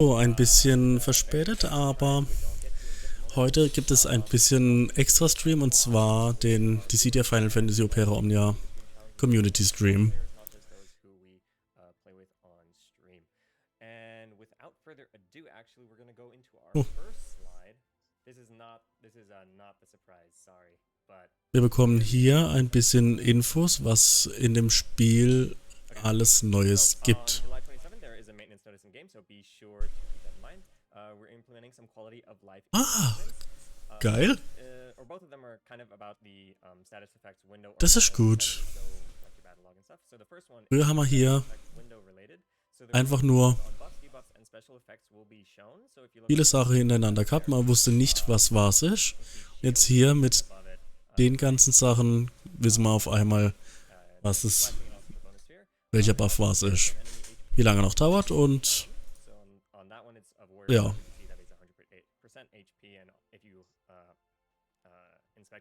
Oh, ein bisschen verspätet, aber heute gibt es ein bisschen Extra-Stream und zwar den Dissidia Final Fantasy Opera Omnia Community Stream. Oh. Wir bekommen hier ein bisschen Infos, was in dem Spiel alles Neues gibt. Ah, geil. Das ist gut. Früher haben wir hier einfach nur viele Sachen hintereinander gehabt. Man wusste nicht, was ist. Jetzt hier mit den ganzen Sachen wissen wir auf einmal, was es, welcher Buff was ist. Wie lange noch dauert und ja.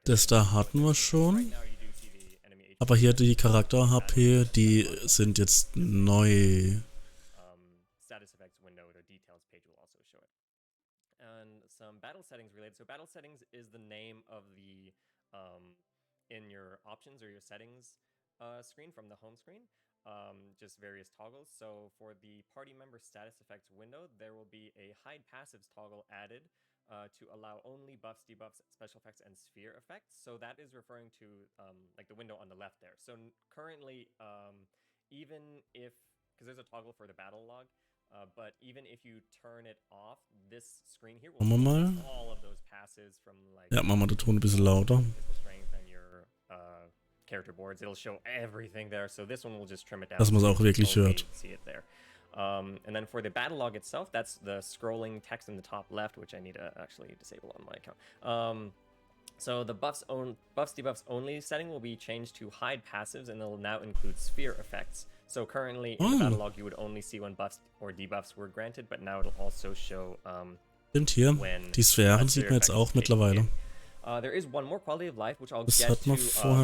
Das da hatten wir schon. Aber hier die Charakter-HP, die sind jetzt neu. Just various toggles. So for the party member status effects window, there will be a hide passives toggle added to allow only buffs, debuffs, special effects, and sphere effects. So that is referring to like the window on the left there. So currently, even if, because there's a toggle for the battle log, but even if you turn it off, this screen here will show all of those passives from like. Ja, machen wir den Ton ein bisschen lauter. Character boards, it'll show everything there. So this one will just trim it down. Dass man es auch wirklich hört. See it there. And then for the battle log itself, that's the scrolling text in the top left, which I need to actually disable on my account. So the buffs, debuffs only setting will be changed to hide passives, and it'll now include sphere effects. So currently in the battle log, you would only see when buffs or debuffs were granted, but now it'll also show. Stimmt hier. Die Sphären sieht man jetzt auch mittlerweile. There is one more quality of life, which I'll get to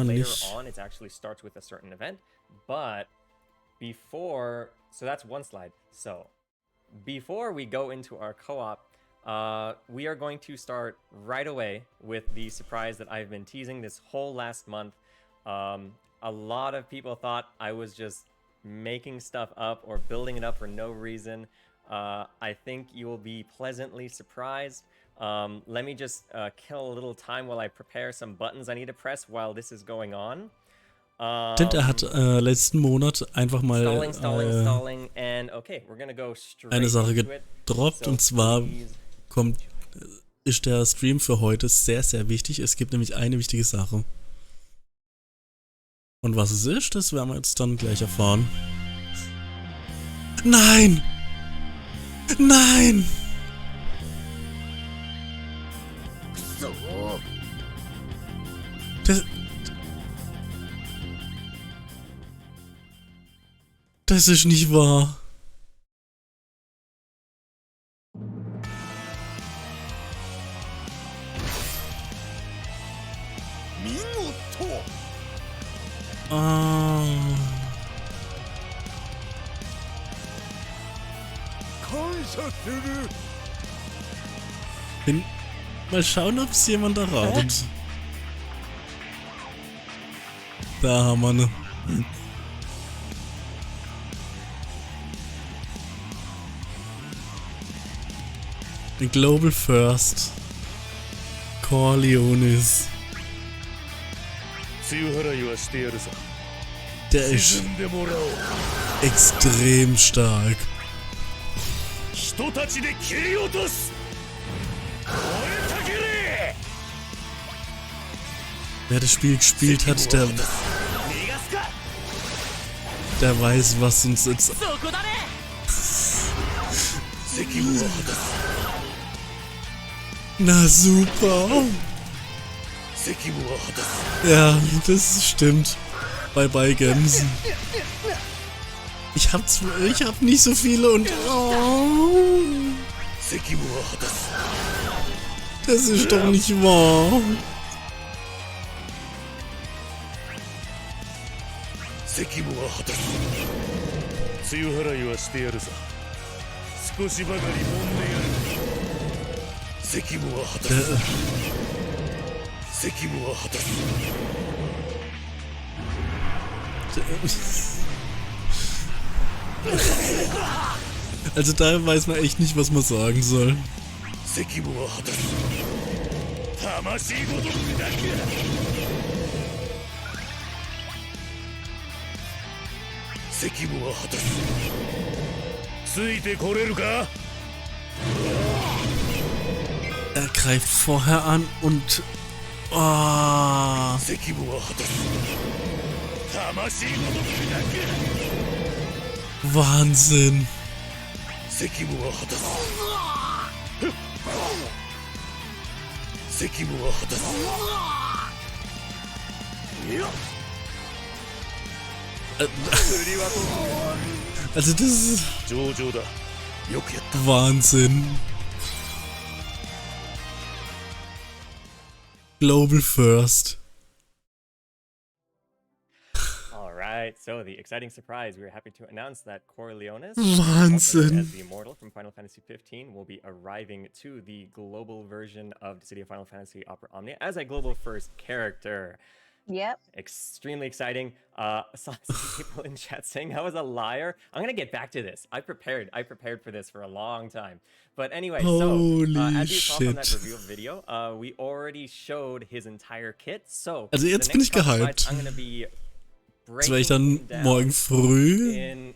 later on. It actually starts with a certain event, but before, so that's one slide. So before we go into our co-op, we are going to start right away with the surprise that I've been teasing this whole last month. A lot of people thought I was just making stuff up or building it up for no reason. I think you will be pleasantly surprised. Let me just kill a little time while I prepare some buttons I need to press while this is going on. Stimmt, hat letzten Monat einfach mal eine Sache gedroppt und zwar ist der Stream für heute sehr, sehr wichtig. Es gibt nämlich eine wichtige Sache. Und was es ist, das werden wir jetzt dann gleich erfahren. Nein! Nein! Das ist nicht wahr. Mal schauen, ob es jemand erratet. Da haben wir ne. The Global First. Corleonis. Der ist extrem stark. Wer das Spiel gespielt hat, der weiß, was uns jetzt. Na super. Ja, das stimmt. Bye bye Games. Ich hab nicht so viele und. Oh, das ist doch nicht wahr. Also da weiß man echt nicht, was man sagen soll. Er greift vorher an und... Oh. Wahnsinn. Also das ist... Wahnsinn. Global First. Alright, so the exciting surprise, we're happy to announce that Corleones, Wahnsinn. as the immortal from Final Fantasy 15, will be arriving to the global version of the City of Final Fantasy Opera Omnia as a global first character. Yep. Extremely exciting. Saw some people in chat saying I was a liar. I'm gonna get back to this. I prepared for this for a long time. But anyway, Holy so as you saw from that shit. reveal video, we already showed his entire kit. So Also jetzt bin ich gehypt. I'm gonna be Das werde ich dann morgen früh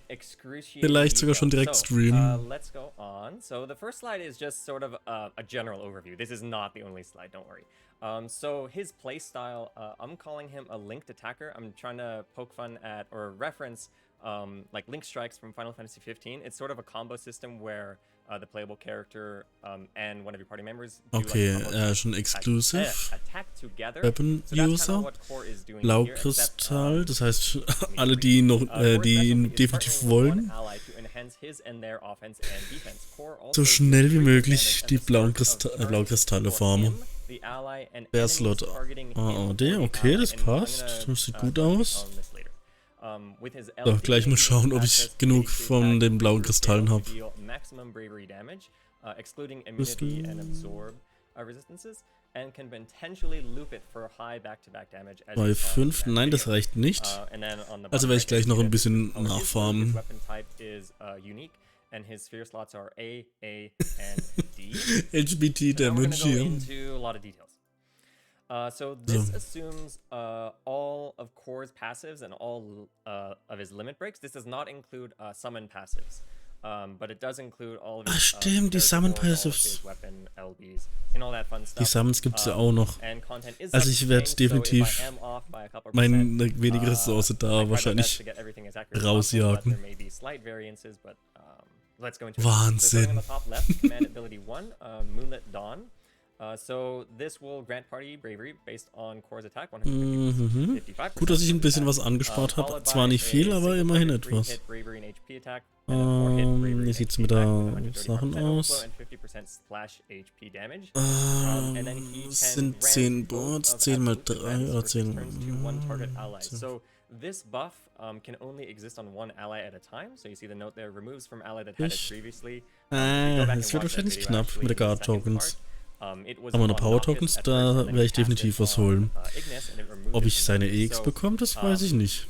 vielleicht sogar schon direkt streamen. Let's go on. So the first slide is just sort of a general overview. This is not the only slide, don't worry. So his playstyle, I'm calling him a linked attacker. I'm trying to poke fun at or reference like link strikes from Final Fantasy 15. It's sort of a combo system where the playable character and one of your party members do Okay, like schon exclusive. attack together. Weapon So that's User. kind of what Core is doing Blaukristall, here, das heißt, alle, die noch, die ihn definitiv wollen, so schnell wie möglich die blauen Blaukristalle farmen. Der Slot AOD, okay, das passt. Das sieht gut aus. So, gleich mal schauen, ob ich genug von den blauen Kristallen habe. Bei 5, nein, das reicht nicht. Also werde ich gleich noch ein bisschen nachfarmen. And his sphere slots are A, and D. HBT Damage hier. Into a lot of details. So this assumes all of Core's passives and all of his limit breaks. This does not include summon passives, but it does include all of his stimmt, die Summon Passives. Weapon LBs and all that fun stuff. Die Summons gibt's ja auch noch. Also ich werde definitiv meine wenige Ressource da wahrscheinlich rausjagen. Wahnsinn. So this will grant party bravery based on Core's attack 155%. Gut, dass ich ein bisschen was angespart habe. Zwar nicht viel, aber immerhin etwas. Wie sieht's mit der Sachen aus? Sind 10 Boards, 10 mal 3 oder 10. So this buff can only exist on one ally at a time. So you see the note there, removes from ally that had it previously. Es wird wahrscheinlich knapp mit der Guard Tokens. Aber noch Power Tokens, da werde ich definitiv was holen. Ob ich seine EX bekomme, das weiß ich nicht.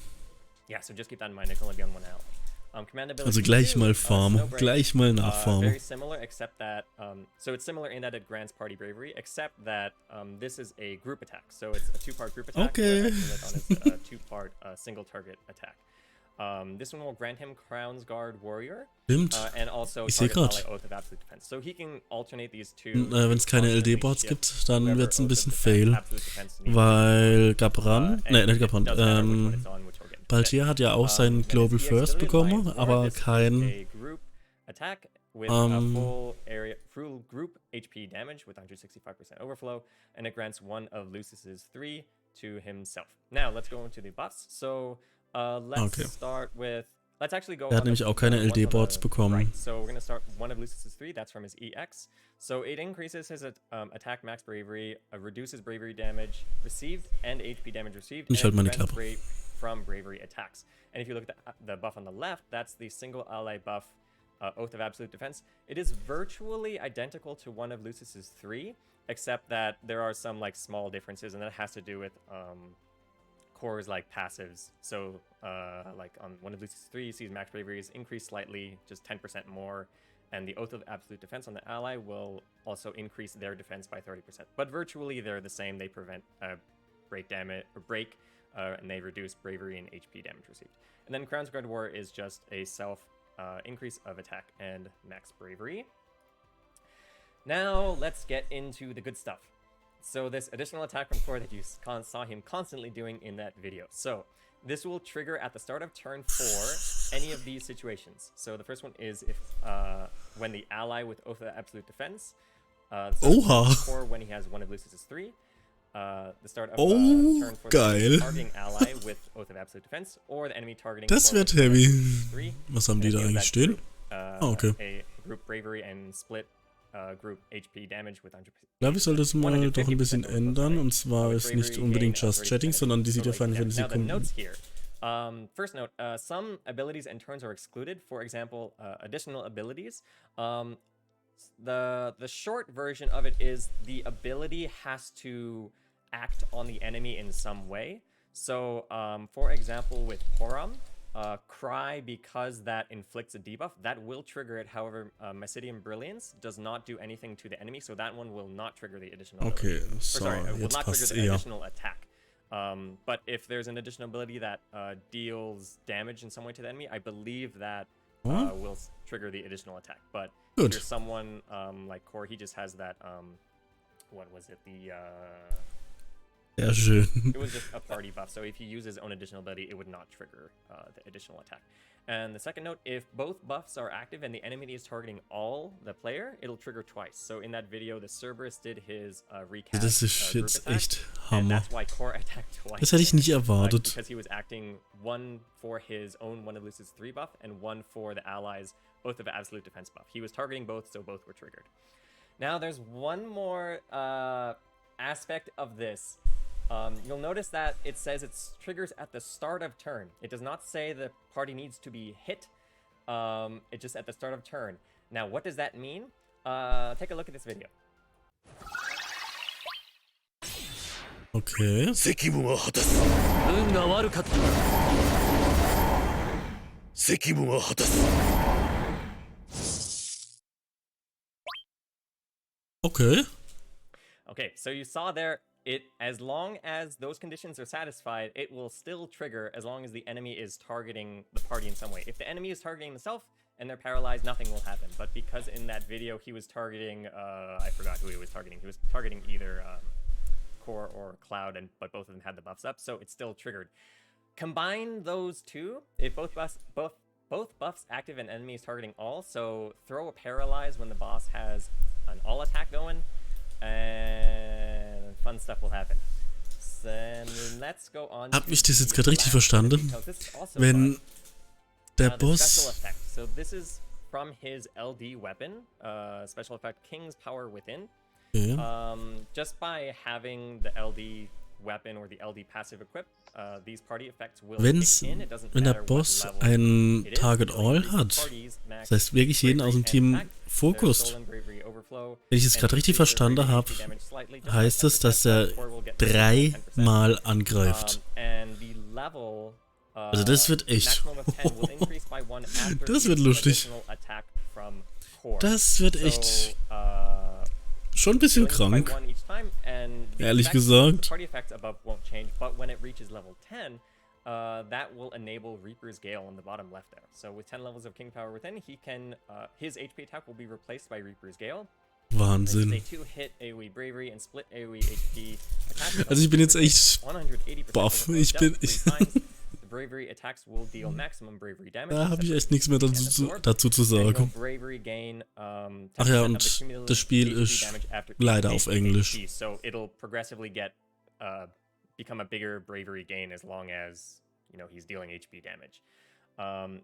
Also gleich mal farmen, gleich mal nachfarmen. So it's similar in that it grants party bravery, except that this is a group attack. So it's a two-part group attack. Okay. It's a two-part single target attack. This one will grant him Crown's Guard Warrior. Stimmt. And also Ich sehe gerade. So he can alternate these two. Wenn es keine LD-Boards gibt, dann wird es ein bisschen fail. Weil Gabran, nicht Gabran, Baltier hat ja auch seinen Global First bekommen, aber kein full group HP damage with 165% overflow, and it grants one of Lucis's 3 to himself. Now let's go into the buffs. So let's start with. Let's actually go. Er hat nämlich auch keine LD-Boards bekommen. Right. So we're gonna start one of Lucis's 3. That's from his EX. So it increases his attack max bravery, reduces bravery damage received and HP damage received. Ich halt meine Klappe. From bravery attacks. And if you look at the buff on the left, that's the single ally buff Oath of Absolute Defense. It is virtually identical to one of Lucis's 3, except that there are some like small differences, and that has to do with Core's like passives. So like on one of Lucis's 3, you see his max bravery is increased slightly, just 10% more, and the Oath of Absolute Defense on the ally will also increase their defense by 30%. But virtually they're the same. They prevent break damage or break, and they reduce bravery and HP damage received. And then Crown's Guard War is just a self increase of attack and max bravery. Now let's get into the good stuff. So this additional attack from Core that you saw him constantly doing in that video. So this will trigger at the start of turn 4 any of these situations. So the first one is if when the ally with Oath of Absolute Defense, Core when he has one of Lucis's 3, the start of turn 4 targeting ally with Oath of Absolute Defense, or the enemy targeting Das wird heavy. 3. Was haben die da eigentlich stehen? Okay. A group bravery and split group HP damage with 100%. Ich glaube, ich sollte das mal doch ein bisschen ändern. Und zwar ist nicht unbedingt Just Chatting, sondern die sieht ja fein, wenn sie kommen. First note, some abilities and turns are excluded. For example, additional abilities. The short version of it is the ability has to act on the enemy in some way. So, for example, with Poram, Cry, because that inflicts a debuff, that will trigger it. However, Mesidian Brilliance does not do anything to the enemy, so that one will not trigger the additional ability. Will not trigger the additional attack. But if there's an additional ability that deals damage in some way to the enemy, I believe that will trigger the additional attack. But if you're someone like Core, he just has that, what was it, Ja, schön. It was just a party buff, so if he uses his own additional ability, it would not trigger the additional attack. And the second note, if both buffs are active and the enemy is targeting all the player, it'll trigger twice. So in that video, the Cerberus did his recast Das ist jetzt echt and Hammer. that's why Core attacked twice. Das hätte ich nicht erwartet. Because he was acting one for his own one of Lucis 3 buff and one for the allies' Oath of Absolute Defense buff. He was targeting both, so both were triggered. Now there's one more aspect of this. You'll notice that it says it triggers at the start of turn. It does not say the party needs to be hit. It's just at the start of turn. Now, what does that mean? Take a look at this video. Okay. Okay. Okay, so you saw there, as long as those conditions are satisfied, it will still trigger as long as the enemy is targeting the party in some way. If the enemy is targeting themselves and they're paralyzed, nothing will happen. But because in that video he was targeting, I forgot who he was targeting. He was targeting either Core or Cloud, but both of them had the buffs up, so it's still triggered. Combine those two, if both buffs active and enemy is targeting all, so throw a paralyze when the boss has an all attack going, and fun stuff will happen. Then let's go on. Hab ich das jetzt gerade richtig verstanden? Wenn der Boss. So this is from his LD weapon, special effect King's Power Within. Okay. Just by having the LD weapon or the LD passive equipped, these party effects will Wenn der Boss ein Target All hat, das heißt wirklich jeden aus dem Team fokust. Wenn ich es gerade richtig verstanden habe, heißt es, dass er 3-mal angreift. Also das wird echt. Das wird lustig. Das wird echt schon ein bisschen krank. Ehrlich gesagt. That will enable Reaper's Gale on the bottom left there. So with 10 levels of King Power Within, he can his HP attack will be replaced by Reaper's Gale. Wahnsinn. Also ich bin jetzt echt baff. Da habe ich echt nichts mehr dazu zu sagen. Ach ja, und das Spiel ist leider auf Englisch. So it'll progressively become a bigger bravery gain as long as, he's dealing HP damage.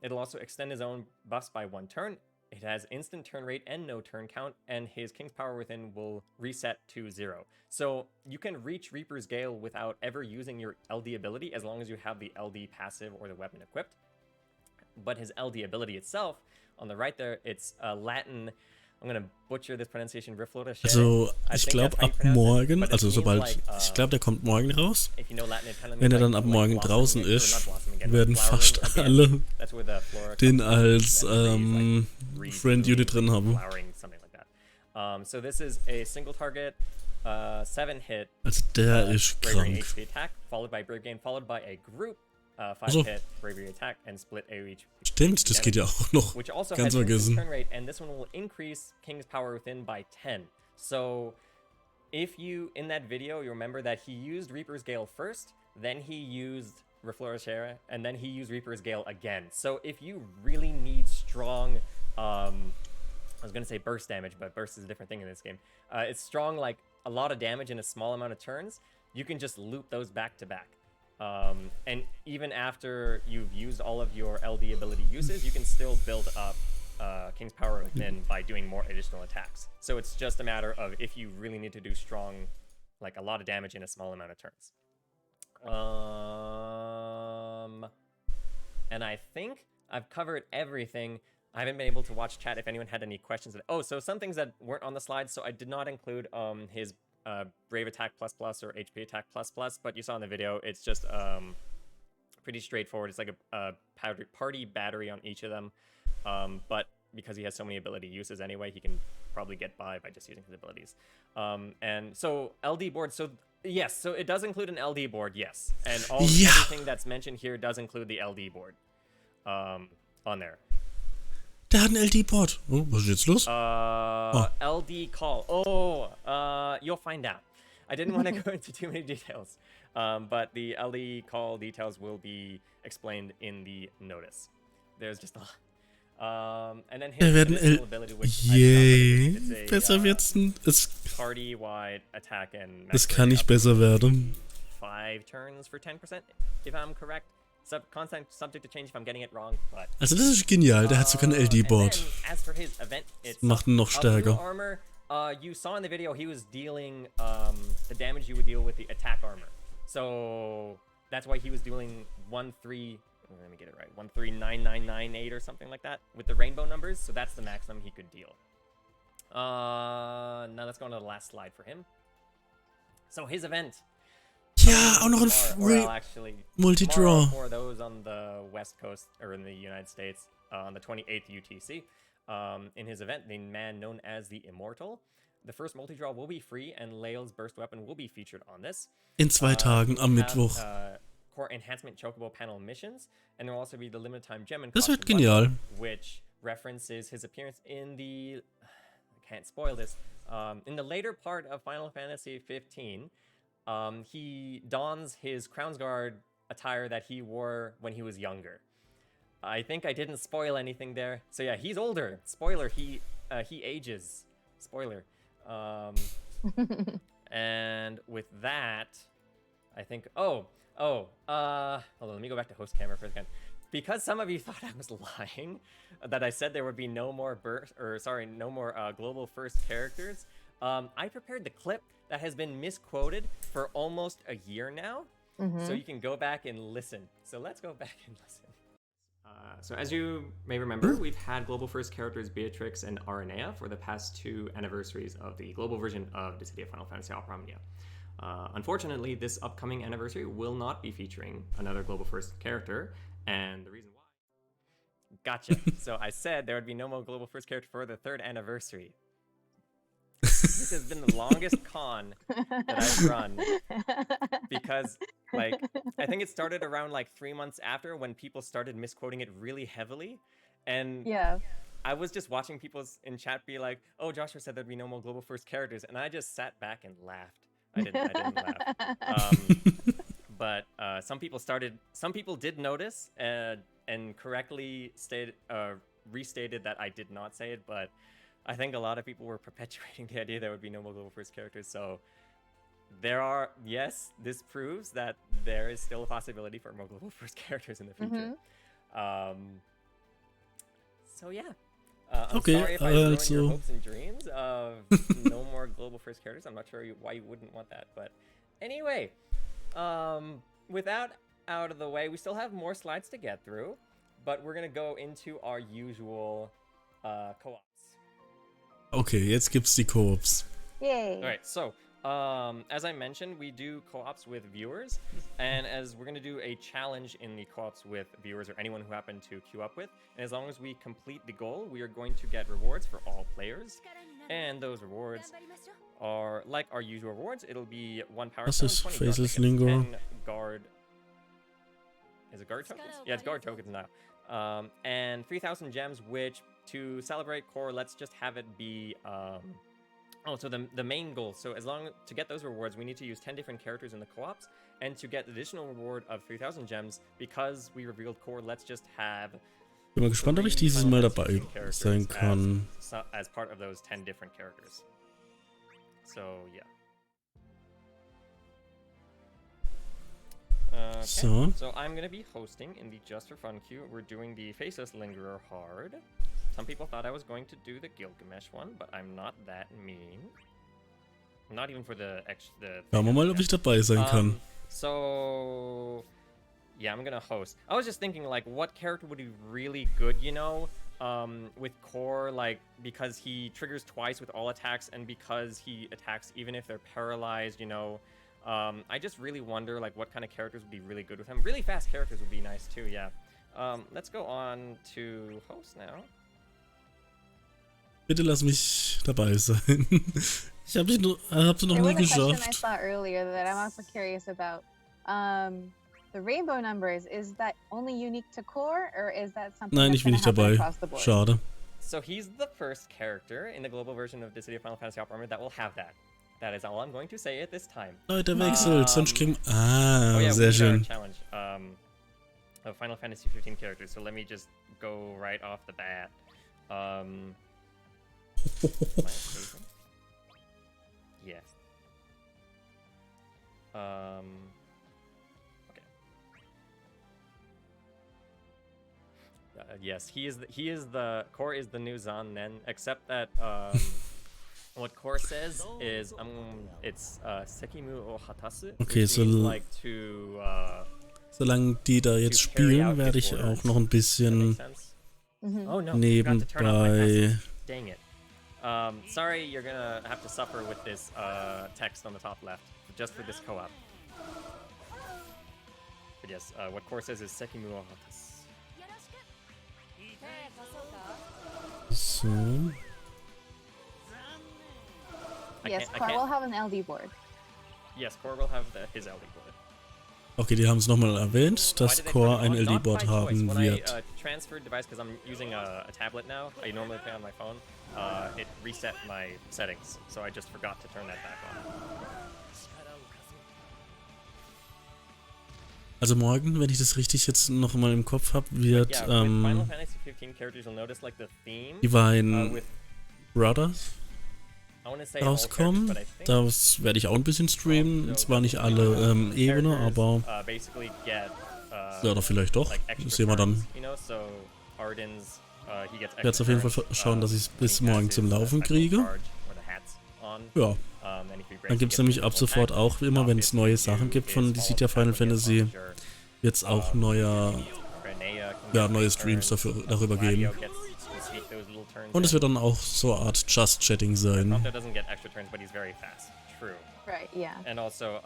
It'll also extend his own buffs by 1 turn. It has instant turn rate and no turn count, and his King's Power Within will reset to 0. So you can reach Reaper's Gale without ever using your LD ability as long as you have the LD passive or the weapon equipped. But his LD ability itself On the right there, it's Latin. I'm gonna butcher this pronunciation. Also, ich glaube ab morgen, also sobald, ich glaube, der kommt morgen raus. Wenn er dann ab morgen draußen ist, werden fast alle den als Friend Unit drin haben. So this is a single target, 7-hit. Also der ist krank. HP attack, followed by Brave Gain, followed by a group 5-hit bravery attack and split AoE. Stimmt, das geht ja auch noch. Which also Ganz has vergessen. turn rate, and this one will increase King's power within by 10. So if you, in that video, you remember that he used Reaper's Gale first, then he used Reflorescere, and then he used Reaper's Gale again. So if you really need strong, I was gonna say burst damage, but burst is a different thing in this game. It's strong, like a lot of damage in a small amount of turns. You can just loop those back to back. And even after you've used all of your LD ability uses, you can still build up King's power within by doing more additional attacks. So it's just a matter of if you really need to do strong, like a lot of damage in a small amount of turns. And I think I've covered everything. I haven't been able to watch chat if anyone had any questions. Oh, so some things that weren't on the slides. So I did not include his Brave Attack ++ or HP Attack ++, but you saw in the video, it's just pretty straightforward. It's like a party battery on each of them. But because he has so many ability uses anyway, he can probably get by just using his abilities. And so LD board, so yes, so it does include an LD board, yes. And everything that's mentioned here does include the LD board on there. Der hat ein LD-Board. Oh, was ist jetzt los? LD call. Oh, you'll find out. I didn't want to go into too many details. But the LD call details will be explained in the notice. There's just a lot. And then his ability, which besser wird's. Party-wide attack and es kann nicht besser werden. 5 turns for 10%, if I'm correct. Constant subject to change if I'm getting it wrong, but also das ist genial, der hat sogar ein LD-Board. As for his event, das macht ihn noch stärker. Armor, you saw in the video he was dealing the damage you would deal with the attack armor. So that's why he was dealing 1-3. Let me get it right. 1-3-9-9-9-8 or something like that with the rainbow numbers. So that's the maximum he could deal. Now let's go on to the last slide for him. So his event. Ja, auch noch ein Free Multi-Draw. For those on the West Coast or in the United States on the 28th UTC. In his event, the man known as the Immortal. The first multi-draw will be free, and Lael's burst weapon will be featured on this. In 2 Tagen, am Mittwoch. Core enhancement chocobo panel missions, and there will also be the limited time gem and das wird genial. Which references his appearance in the, I can't spoil this, in the later part of Final Fantasy 15. He dons his Crownsguard attire that he wore when he was younger. I think I didn't spoil anything there. So yeah, he's older. Spoiler, he ages. Spoiler. And with that, I think, hold on, let me go back to host camera for a second. Because some of you thought I was lying, that I said there would be no more global first characters. I prepared the clip that has been misquoted for almost a year now. So you can go back and listen. So let's go back and listen. So as you may remember, we've had global first characters Beatrix and Aranea for the past 2 anniversaries of the global version of Dissidia Final Fantasy Opera Omnia. Unfortunately, this upcoming anniversary will not be featuring another global first character, and the reason why... Gotcha. So I said there would be no more global first character for the 3rd anniversary. This has been the longest con that I've run because, like, I think it started around like 3 months after when people started misquoting it really heavily, and I was just watching people in chat be like, "Oh, Joshua said there'd be no more global first characters," and I just sat back and laughed. I didn't laugh. But some people did notice and correctly restated that I did not say it, but I think a lot of people were perpetuating the idea there would be no more global first characters. So this proves that there is still a possibility for more global first characters in the future. So yeah. I'm sorry if I ruined your hopes and dreams of no more global first characters. I'm not sure why you wouldn't want that, but anyway, with that out of the way, we still have more slides to get through, but we're gonna go into our usual co-ops. Okay, jetzt gibt's die Co-ops. Yay. All right, so as I mentioned, we do co-ops with viewers, and as we're going to do a challenge in the co-ops with viewers or anyone who happen to queue up with, and as long as we complete the goal, we are going to get rewards for all players, and those rewards are like our usual rewards. It'll be 1 power Was stone, ist 20 Faceless tickets, Lingo? 10 guard. Is it guard tokens? Yeah, it's guard tokens now. And 3,000 gems, which to celebrate core, let's just have it be. So the main goal. So to get those rewards, we need to use 10 different characters in the co-ops, and to get the additional reward of 3,000 gems, because we revealed core, let's just have. Bin mal gespannt, ob ich dieses Mal dabei sein kann. As part of those 10 different characters. So yeah. Okay. So I'm gonna be hosting in the Just for Fun queue. We're doing the Faceless Lingerer hard. Some people thought I was going to do the Gilgamesh one, but I'm not that mean. Not even for the Schauen wir mal, ob ich dabei sein kann. So yeah, I'm gonna host. I was just thinking, like, what character would be really good, you know, with core, like, because he triggers twice with all attacks, and because he attacks even if they're paralyzed, you know. I just really wonder, like, what kind of characters would be really good with him. Really fast characters would be nice too, yeah. Let's go on to host now. Bitte lass mich dabei sein. Ich hab's noch nie geschafft. I saw earlier that I'm also curious about. The rainbow numbers, is that only unique to core, or is that something Nein, that's ich bin gonna nicht happen dabei. across the board? Schade. So he's the first character in the global version of the City of Final Fantasy Opera Armor that will have that. That is all I'm going to say at this time. Leute, wechselt, sonst kriegen... we sehr schön. Challenge of Final Fantasy 15 characters. So let me just go right off the bat. Yeah. Okay. Yes, he is the core is the new Zan Nen, except that what core says is it's Sekimu o Hatasu, Okay, which so means like to solange die da jetzt spielen, werde ich auch noch ein bisschen nebenbei... Dang it. Sorry, you're gonna have to suffer with this text on the top left, just for this co-op. But yes, what core says is Sekimu o Hatasu. So. Yes, core will have an LD board. Yes, core will have his LD board. Okay, die haben es nochmal erwähnt, dass Core ein LD-Board haben wird. When I transferred device, because I'm using a tablet now, I normally play on my phone, it reset my settings, so I just forgot to turn that back on. Also morgen, wenn ich das richtig jetzt noch mal im Kopf habe, wird Divine Brothers rauskommen. Das werde ich auch ein bisschen streamen. Zwar nicht alle Ebene, aber ja, oder vielleicht doch. Das sehen wir dann. Ich werde es auf jeden Fall schauen, dass ich es bis morgen zum Laufen kriege. Ja. Dann gibt es nämlich ab sofort auch immer, wenn es neue Sachen gibt von Dissidia Final Fantasy, wird es auch neue Streams darüber geben. Und es wird dann auch so eine Art Just-Chatting sein. Right, yeah. And also,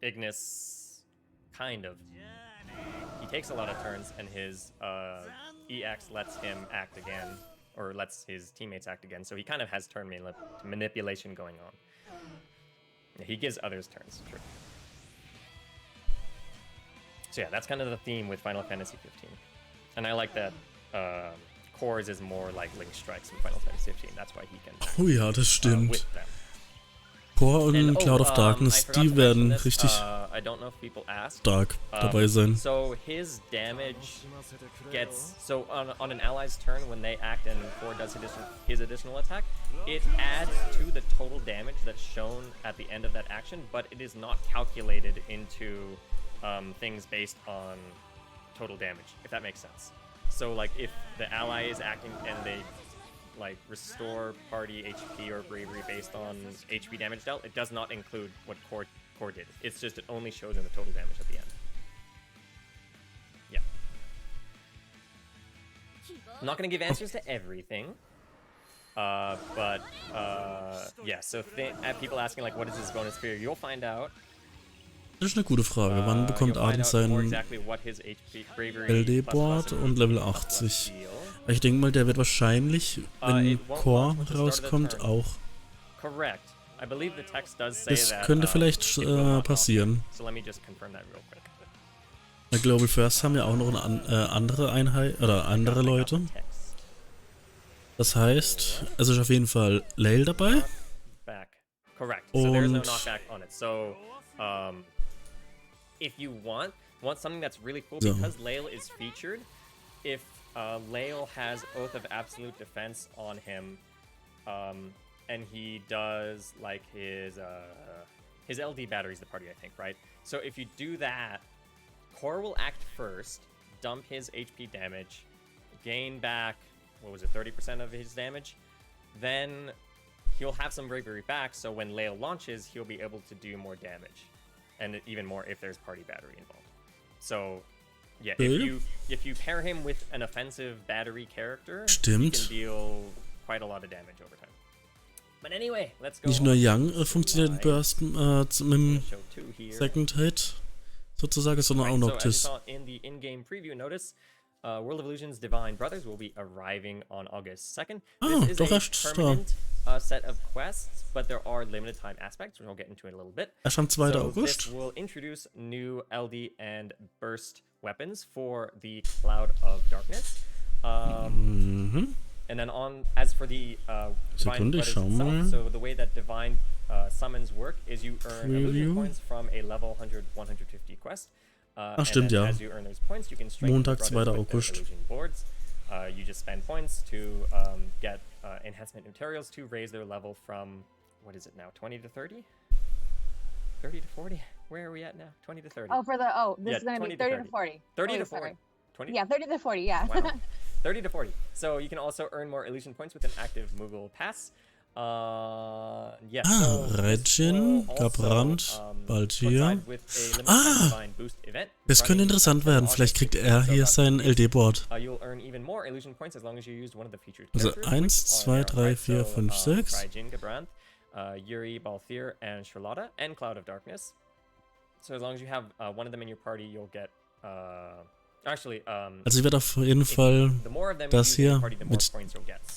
Ignis, kind of. He takes a lot of turns, and his EX lets him act again, or lets his teammates act again, so he kind of has turn manipulation going on. Yeah, he gives others turns, true. So yeah, that's kind of the theme with Final Fantasy 15. And I like that Cores is more like Link Strikes in Final Fantasy 15. That's why he can. Oh ja, das stimmt. Core und Cloud of Darkness, die werden richtig stark dabei sein. So his damage gets on an ally's turn when they act and Core does his additional attack, it adds to the total damage that's shown at the end of that action, but it is not calculated into things based on total damage, if that makes sense. So like if the ally is acting and they like restore party HP or bravery based on HP damage dealt, it does not include what core did. It's just it only shows in the total damage at the end. Yeah. I'm not gonna give answers to everything. Yeah, so people asking like, what is this bonus sphere? You'll find out. Das ist eine gute Frage. Wann bekommt Arden sein LD-Board und Level 80? Ich denke mal, der wird wahrscheinlich, wenn Core rauskommt, auch. Das könnte vielleicht passieren. Bei Global First haben ja auch noch eine andere Einheit oder andere Leute. Das heißt, es ist auf jeden Fall Lael dabei. Und if you want something that's really cool, because Lael is featured, if Lael has Oath of Absolute Defense on him, and he does like his LD batteries the party, I think, right? So if you do that, Core will act first, dump his HP damage, gain back, what was it, 30% of his damage, then he'll have some bravery back, so when Lael launches, he'll be able to do more damage. And even more if there's party battery involved. So, yeah, if you pair him with an offensive battery character, he can deal quite a lot of damage over time. But anyway, let's go. Nicht nur Young funktioniert in Burst mit dem Second Hit sozusagen, sondern auch Noctis. So in the in-game preview notice, World of Illusion's Divine Brothers will be arriving on August 2nd. This is a permanent set of quests, but there are limited time aspects, which we'll get into in a little bit. Erst am 2. So August. this will introduce new LD and burst weapons for the Cloud of Darkness. And then as for the Divine Brothers itself, so the way that Divine summons work is you earn illusion points from a level 100-150 quest. Ach stimmt, ja. Montag, 2. August. You just spend points to get enhancement materials to raise their level from, what is it now, 20 to 30? 30 to 40? Where are we at now? 20 to 30. This is going to be 30 to 40. 30 to 40. 20? Yeah, 30 to 40, yeah. Wow. 30 to 40. So you can also earn more illusion points with an active Moogle pass. Regin, Gabrand, bald hier. Das könnte interessant werden. Vielleicht kriegt er hier sein LD-Board. Also 1, 2, 3, 4, 5, 6. Yuri, Balthier, and Charlotta, and Cloud of Darkness. So as long as you have one of them in your party, you'll get also ich werde auf jeden Fall das hier mit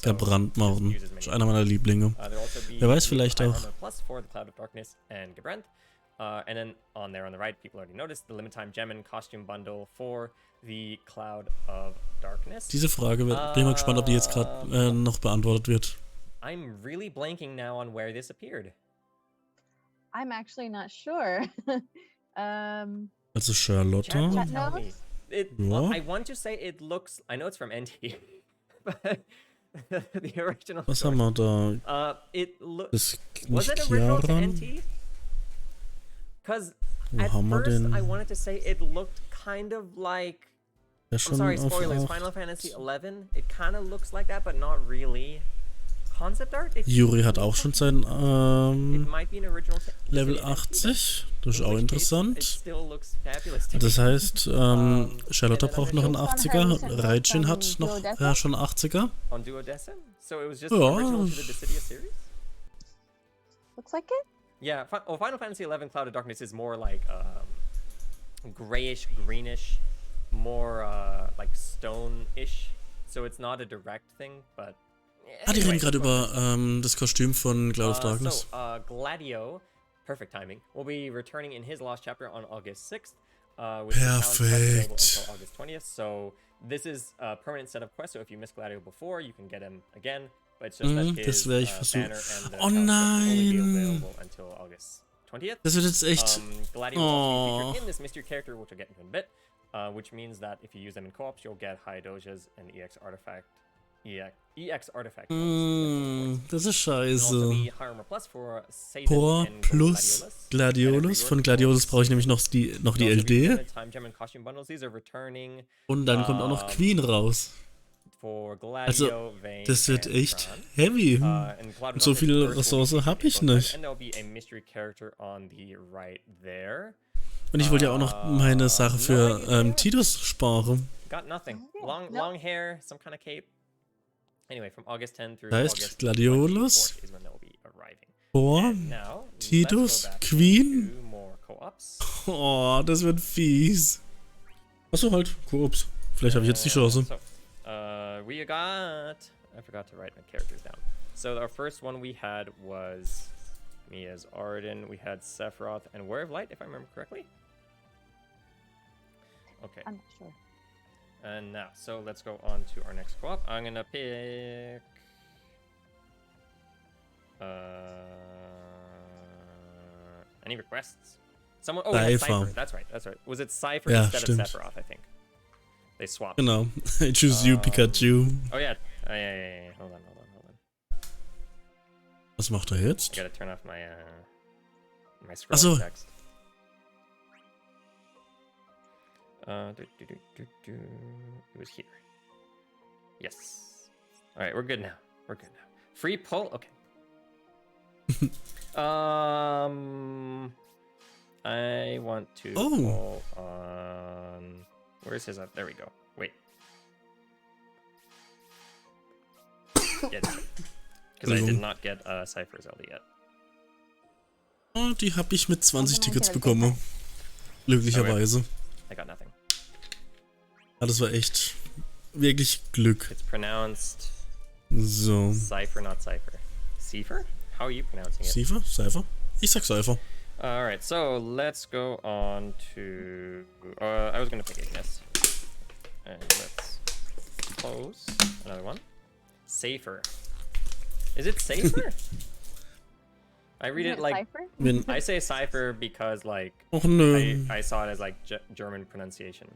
Gabrand machen. Das ist einer meiner Lieblinge. Wer weiß, vielleicht auch. And then on there on the right, people already noticed the limited time gem and costume bundle for the Cloud of Darkness. Diese Frage bin ich mal gespannt, ob die jetzt gerade noch beantwortet wird. I'm really blanking now on where this appeared. I'm actually not sure. Also Charlotta. I want to say it looks. I know it's from NT, but the original. Was haben wir da? Was it original to NT? Because at first I wanted to say it looked kind of like. I'm sorry, spoilers. Final Fantasy 11. It kind of looks like that, but not really. Concept art. Yuri hat auch schon sein Level 80. Das ist auch interessant. Das heißt, Charlotta braucht noch einen 80er. Raijin hat noch schon 80er. Ja. Looks like it? Yeah, Final Fantasy 11 Cloud of Darkness is more like grayish, greenish, more like stone-ish. So it's not a direct thing, but die reden gerade über das Kostüm von Cloud of Darkness. Gladio, perfect timing, will be returning in his last chapter on August 6th. Perfekt. Until August 20th. So this is a permanent set of quests. So if you missed Gladio before, you can get him again. But it's just that his banner and the only be available until August 20th. Das wird jetzt echt. Gladio will also be featured in this mystery character, which we'll get into in a bit. Which means that if you use them in co-ops, you'll get high dojas and EX artifact. Das ist scheiße. Por plus Gladiolus. Von Gladiolus brauche ich nämlich noch die LD. Und dann kommt auch noch Queen raus. Also, das wird echt heavy. Und so viele Ressourcen habe ich nicht. Und ich wollte ja auch noch meine Sache für Tidus sparen. Got nothing. Long hair, some kind of cape. Anyway, from August 10 through Da ist August Gladiolus. 24th is when they'll be arriving. Boah, And now, Tidus, let's go back Queen. to more co-ops. Oh, das wird fies. Achso, halt, Koops. Vielleicht habe ich jetzt die Chance. So, we got... I forgot to write my characters down. So our first one we had was me as Arden. We had Sephiroth and Warrior of Light, if I remember correctly. Okay. I'm not sure. And now, so let's go on to our next co-op. I'm gonna pick... any requests? Someone... Oh, yeah, Cypher. That's right, that's right. Was it Cypher instead of Sephiroth, I think? They swapped. Genau. I choose you, Pikachu. Oh, yeah. Yeah. Hold on. Was macht er jetzt? I gotta turn off my, my scroll text. It was here. Yes. Alright, we're good now. Free pull? Okay. I want to pull on... Where's his... There we go. Wait. Yeah, because I did not get Cypher Zelda yet. Oh, die habe ich mit 20 Tickets bekommen. Glücklicherweise. I got nothing. Ah, das war echt wirklich Glück. It's pronounced so. Cypher, not Cypher. Cypher? How are you pronouncing it? Cypher? Cypher? Ich sag Cypher. Alright, so let's go on to... I was gonna pick Ignis. And let's close another one. Safer. Is it Safer? I read it like... Cypher? I say Cypher because like... Och nö. I saw it as like German pronunciation.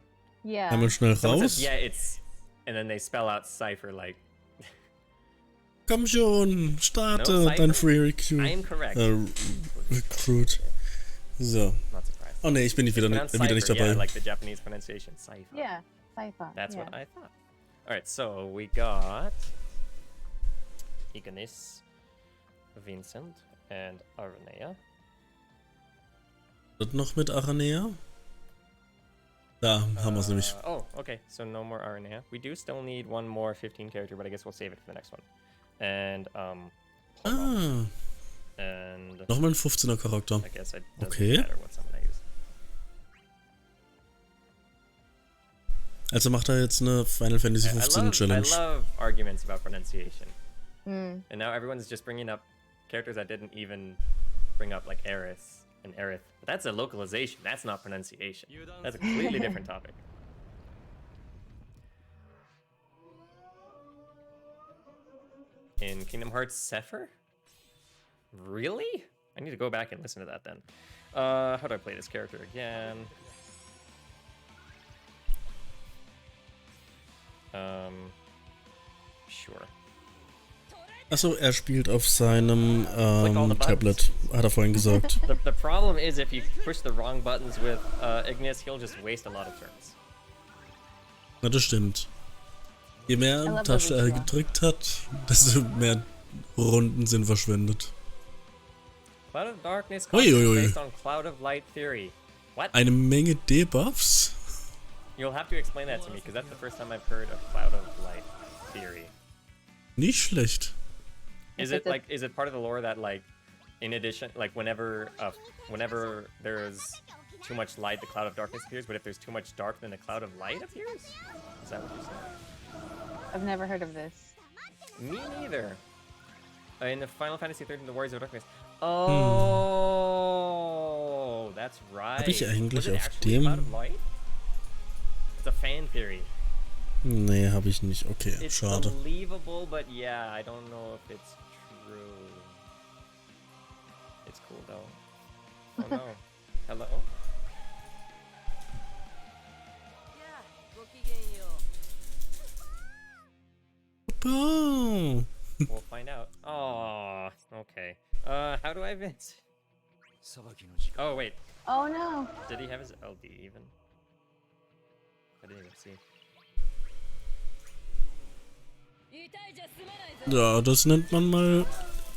Yeah. Einmal schnell Someone raus. says, yeah, it's... And then they spell out Cypher like... Komm schon, starte No, dein Free Recruit. I am correct. Recruit. So. Not surprised. Oh ne, ich bin wieder nicht dabei. Yeah, like the Japanese pronunciation, Cypher. Yeah, Cypher. That's what I thought. Alright, so we got Ignis, Vincent, and Aranea. Was noch mit Aranea? Da haben wir es nämlich. Oh, okay, so no more Aranea. We do still need one more 15 character, but I guess we'll save it for the next one. And, and nochmal ein 15er Charakter. I guess it doesn't Okay. matter what summon I use. Also macht er jetzt eine Final Fantasy 15 Challenge. I love arguments about pronunciation. And now everyone's just bringing up characters I didn't even bring up, like Aerith and Aerith. But that's a localization, that's not pronunciation. That's a completely different topic. In Kingdom Hearts Sephiroth? Really? I need to go back and listen to that then. How do I play this character again? Sure. Achso, er spielt auf seinem Tablet, hat er vorhin gesagt. The problem is if you push the wrong buttons with Ignis, he'll just waste a lot of turns. Na, das stimmt. Je mehr Taste er gedrückt hat, desto mehr Runden sind verschwendet. Cloud of Darkness Uiuiui. based on Cloud of Light theory. What? Eine Menge Debuffs? You'll have to explain that to me, because that's the first time I've heard of Cloud of Light theory. Nicht schlecht. Is it like, is it part of the lore that like, in addition, like whenever there's too much light, the Cloud of Darkness appears, but if there's too much dark, then the Cloud of Light appears? Is that what you're saying? I've never heard of this. Me neither. In the Final Fantasy 13, the Warriors of Darkness. Oh, that's right. Hab ich eigentlich Was it auf actually dem? Cloud of Light? It's a fan theory. Nee, hab ich nicht. Okay, It's schade. believable, but yeah, I don't know if it's true. It's cool though. Oh no. Hello? Oh. We'll find out. Oh, okay. How do I advance? Oh wait, Oh no. did he have his LD even? I didn't even see. Ja, das nennt man mal,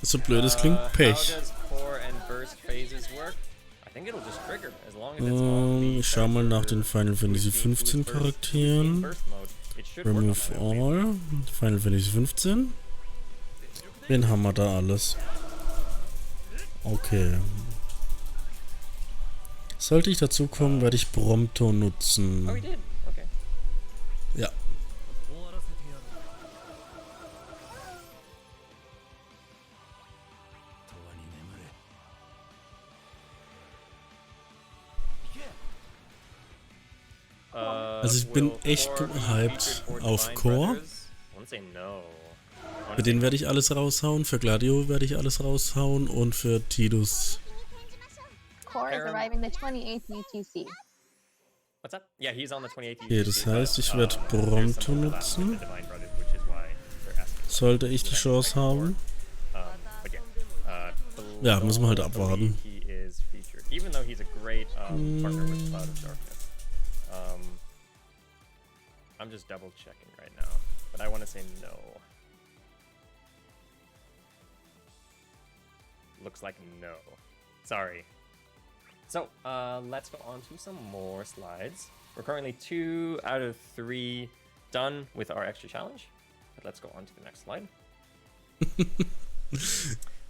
so blöd es klingt, How Pech. does core and burst phases work? I think it'll just trigger as long as it's on the Ich schau mal nach den character Final Fantasy who's 15 in Charakteren. burst mode. It should Remove all. Final Fantasy 15. Wen haben wir da alles? Okay. Sollte ich dazu kommen, werde ich Prompto nutzen. Oh, we did. Okay. Ja. Also ich bin echt gehypt auf Core. Für den werde ich alles raushauen, für Gladio werde ich alles raushauen und für Tidus. Core is arriving the 28th UTC. What's up? Yeah, he's on the 28th. Okay, das heißt, ich werde Prompto nutzen. Sollte ich die Chance haben. Ja, müssen wir halt abwarten. Even though he's a great partner with Cloud of Darkness. I'm just double checking right now, but I want to say no. Looks like no. Sorry. So, let's go on to some more slides. We're currently 2 out of 3 done with our extra challenge, but let's go on to the next slide.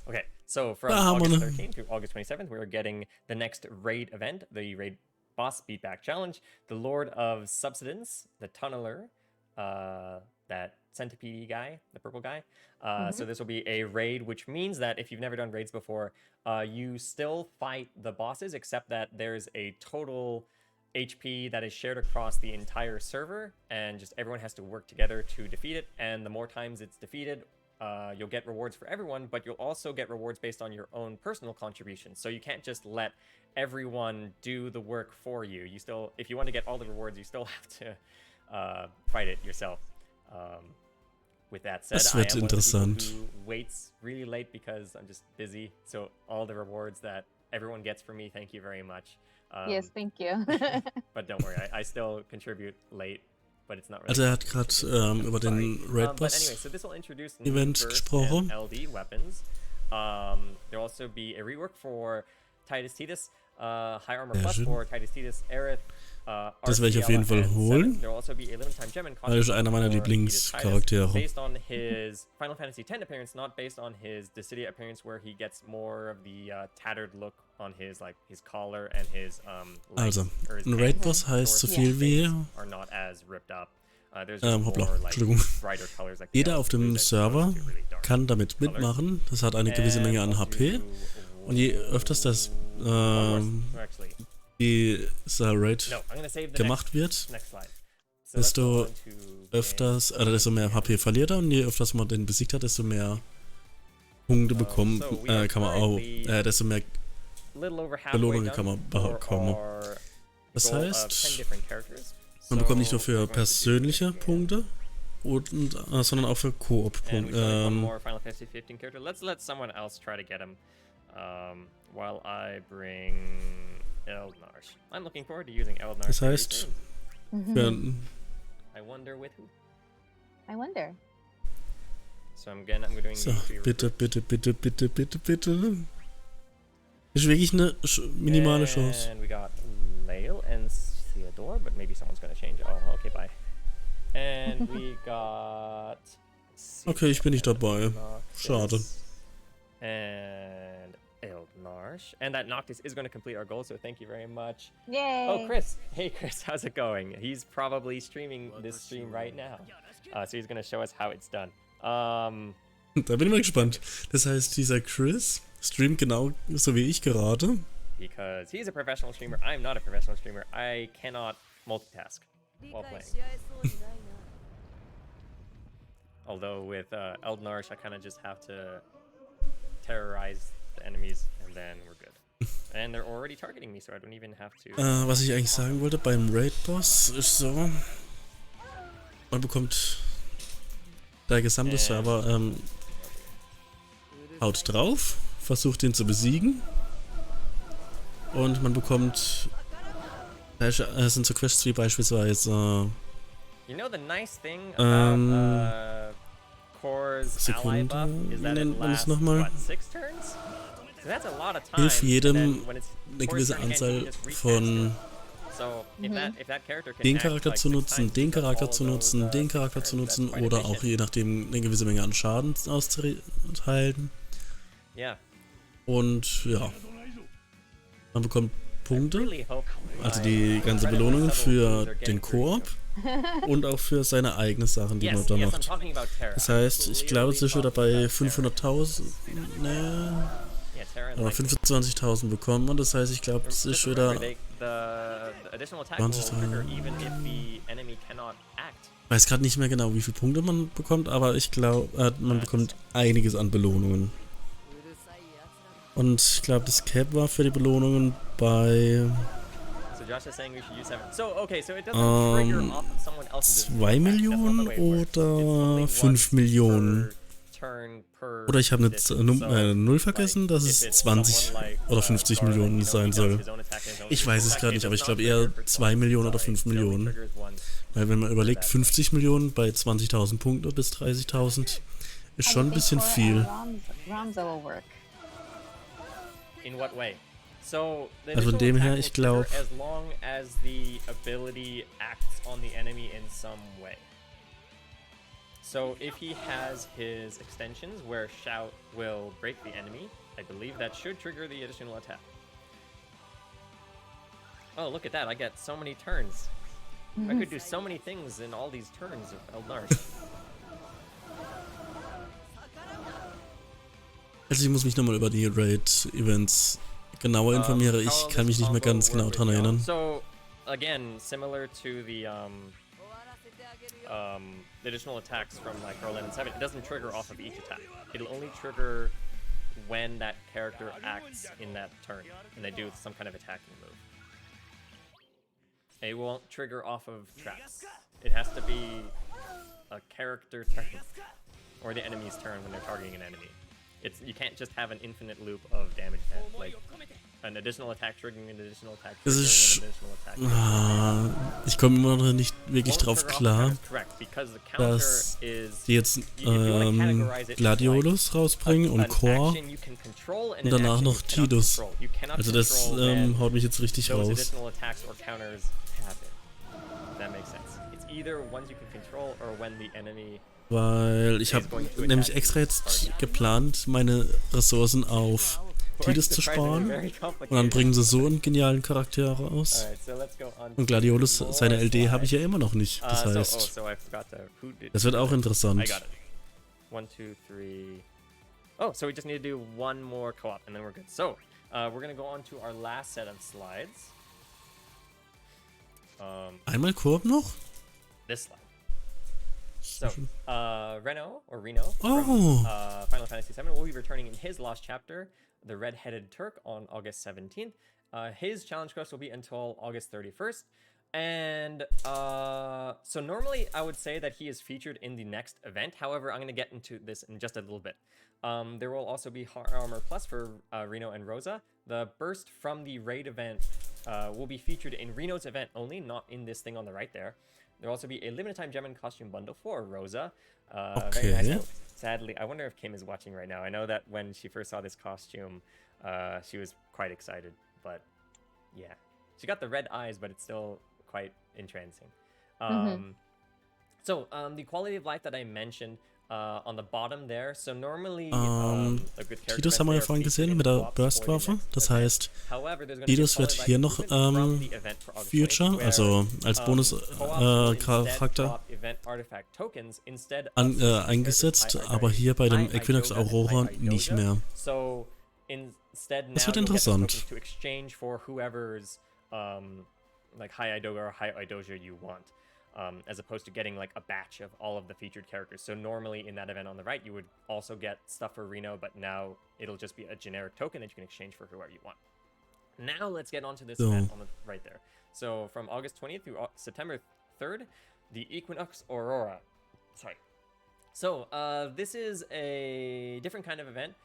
Okay, so from August 13th to August 27th, we're getting the next raid event, the raid boss beatback challenge, the Lord of Subsidence, the Tunneler, that centipede guy, the purple guy. So this will be a raid, which means that if you've never done raids before, you still fight the bosses, except that there's a total HP that is shared across the entire server, and just everyone has to work together to defeat it. And the more times it's defeated, you'll get rewards for everyone, but you'll also get rewards based on your own personal contributions. So you can't just let everyone do the work for you. You still, if you want to get all the rewards, you still have to fight it yourself. With that said, I am one of the people who waits really late because I'm just busy. So all the rewards that everyone gets from me, thank you very much. Yes, thank you. But don't worry, I still contribute late. But it's not really. Also hat gerade über den Raid Boss Event gesprochen. LD weapons. There'll also be a rework for Titus Titus, High Armor Plus for Titus Titus, Aerith. Das werde ich auf jeden Fall holen, weil ist einer meiner Lieblingscharaktere. Based on his Final Fantasy X appearance, not based on his Dissidia appearance, where he gets more of the tattered look on his his collar and his also, ein Raid Boss heißt so viel wie hoppla, Entschuldigung. Jeder auf dem Server kann damit mitmachen. Das hat eine gewisse Menge an HP. Und je öfters das dieser Raid gemacht wird, desto öfters, desto mehr HP verliert er, und je öfters man den besiegt hat, desto mehr Punkte bekommen, kann man auch, desto mehr Belohnungen kann man bekommen. Das heißt, man bekommt nicht nur für persönliche Punkte, sondern auch für Koop-Punkte. While I bring Eldnarsh. I'm looking forward to using Eldnarsh. Das heißt, I wonder with who? I wonder. So I'm doing so, bitte. Ist wirklich eine minimale Chance. And we got Lael and Theodore, but maybe someone's gonna change. Oh, okay, bye. And we got. Okay, ich bin nicht dabei. Schade. And Eldnarsh. And that Noctis is going to complete our goal, so thank you very much. Yay! Oh, Chris. Hey, Chris, how's it going? He's probably streaming this stream right now. So he's going to show us how it's done. Da bin ich mal gespannt. Das heißt, dieser Chris streamt genau so wie ich gerade. Because he's a professional streamer, I'm not a professional streamer. I cannot multitask while playing. Although with Eldnarsh, I kind of just have to terrorize the enemies and then we're good. And they're already targeting me, so I don't even have to. Was ich eigentlich sagen wollte beim Raid Boss ist so, man bekommt der gesamte Server haut drauf, versucht ihn zu besiegen, und man bekommt, sind so Quests wie beispielsweise You know the nice thing about Core's ally buff is that it lasts, what, 6 turns? So that's a lot of time. Hilf jedem eine gewisse Anzahl von So if that character can den act, Charakter like, zu 6 nutzen, times, den use up Charakter all of zu those, nutzen, den 6 Charakter zu turns, that's nutzen quite oder auch efficient. je nachdem eine gewisse Menge an Schaden auszuteilen. Yeah. Und ja, man bekommt Punkte, Really hope also my die ganze relatively Belohnungen subtle für clues are getting den through to Koop you. und auch für seine eigenen Sachen, die man Yes, da yes, I'm macht. talking about Terra. Das I'm heißt, ich glaube, es ist schon clearly dabei talking about Terra. 500.000, ne, Yeah, Terra and oder like 25.000 bekommen und das heißt, ich glaube, das ist just wieder remember, the additional attack will 20.000. trigger even if the enemy cannot act. Ich weiß gerade nicht mehr genau, wie viele Punkte man bekommt, aber ich glaube, man bekommt einiges an Belohnungen. Und ich glaube, das Cap war für die Belohnungen bei So Josh is saying we should use 7. So okay, so it doesn't trigger off of someone else's 2 Millionen oder 5 Millionen. Oder ich habe eine 0 vergessen, dass es 20 oder 50 Millionen sein soll. Ich weiß es gerade nicht, aber ich glaube eher 2 Millionen oder 5 Millionen. Weil wenn man überlegt, 50 Millionen bei 20.000 Punkten bis 30.000 ist schon ein bisschen viel. In what way? So Also von dem her, ich glaube, as long as the ability acts on the enemy in some way. So if he has his extensions where Shout will break the enemy, I believe that should trigger the additional attack. Oh, look at that. I get so many turns. I could do so many things in all these turns of Eldnarsh. Also ich muss mich nochmal über die Raid-Events genauer informieren. Ich kann mich nicht mehr ganz genau dran erinnern. So, again, similar to the additional attacks from like Berlin and 7, it doesn't trigger off of each attack. It'll only trigger when that character acts in that turn, and they do some kind of attacking move. It won't trigger off of traps. It has to be a character turn, or the enemy's turn when they're targeting an enemy. You can't just have an infinite loop of damage, like an additional attack triggering an additional attack triggering an additional attack. Ich komme immer noch nicht wirklich drauf klar, dass die jetzt Gladiolus rausbringen und Core und danach noch Tidus. Also das haut mich jetzt richtig raus. Weil ich habe nämlich extra jetzt geplant, meine Ressourcen auf Tidus zu sparen. Und dann bringen sie so einen genialen Charakter raus. Und Gladiolus, seine LD habe ich ja immer noch nicht. Das heißt, das wird auch interessant. 1, 2, 3. Oh, so we just need to do one more co-op and then we're good. So, we're gonna go on to our last set of slides. Einmal Koop noch? This slide. So, Reno Oh. from Final Fantasy VII will be returning in his lost chapter, The Red-Headed Turk, on August 17th. His challenge quest will be until August 31st. And so normally I would say that he is featured in the next event. However, I'm going to get into this in just a little bit. There will also be Armor Plus for Reno and Rosa. The burst from the raid event will be featured in Reno's event only, not in this thing on the right there. There will also be a limited time gem and costume bundle for Rosa. Okay. Very nice. Sadly, I wonder if Kim is watching right now. I know that when she first saw this costume, she was quite excited. But yeah, she got the red eyes, but it's still quite entrancing. So the quality of life that I mentioned on the bottom there. So normally a good character Tidus haben wir ja vorhin gesehen mit der Burstwaffe. Das heißt, Tidus wird hier noch Future, also als Bonus-Charakter eingesetzt, aber hier bei dem Equinox Aurora nicht mehr. Das wird interessant. Like High Idoga or High Idoja you want, as opposed to getting like a batch of all of the featured characters. So normally in that event on the right, you would also get stuff for Reno, but now it'll just be a generic token that you can exchange for whoever you want. Now let's get onto this event on the right there. So from August 20th through September 3rd, the Equinox Aurora. Sorry. So this is a different kind of event.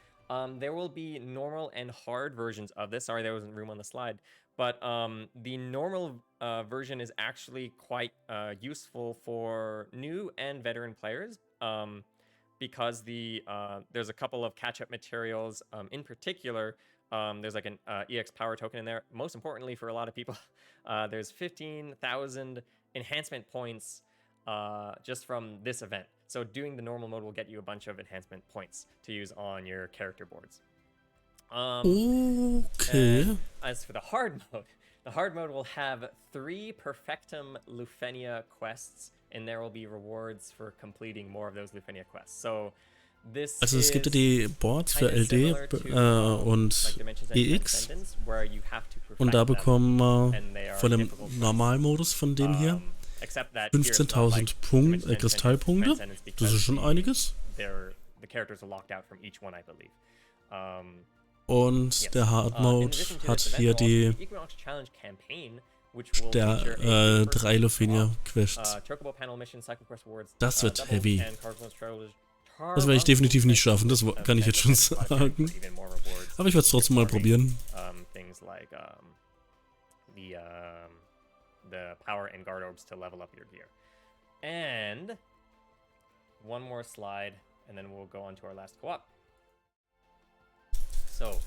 There will be normal and hard versions of this. Sorry, there wasn't room on the slide. But the normal version is actually quite useful for new and veteran players. because there's a couple of catch-up materials. In particular, there's like an EX power token in there. Most importantly for a lot of people, there's 15,000 enhancement points just from this event. So doing the normal mode will get you a bunch of enhancement points to use on your character boards. Okay. As for the hard mode will have 3 Perfectum Lufenia quests, and there will be rewards for completing more of those Lufenia quests. So this Also es gibt ja die Boards für LD und EX und da bekommen wir von dem Normalmodus von dem hier 15.000 Kristallpunkte. Das ist schon einiges. Und der Hard Mode hat hier die 3 Lufenia Quests. Das wird heavy. Das werde ich definitiv nicht schaffen, das kann ich jetzt schon sagen. Aber ich werde es trotzdem mal probieren. The power and guard orbs to level up your gear. And one more slide, and then we'll go on to our last co-op. So,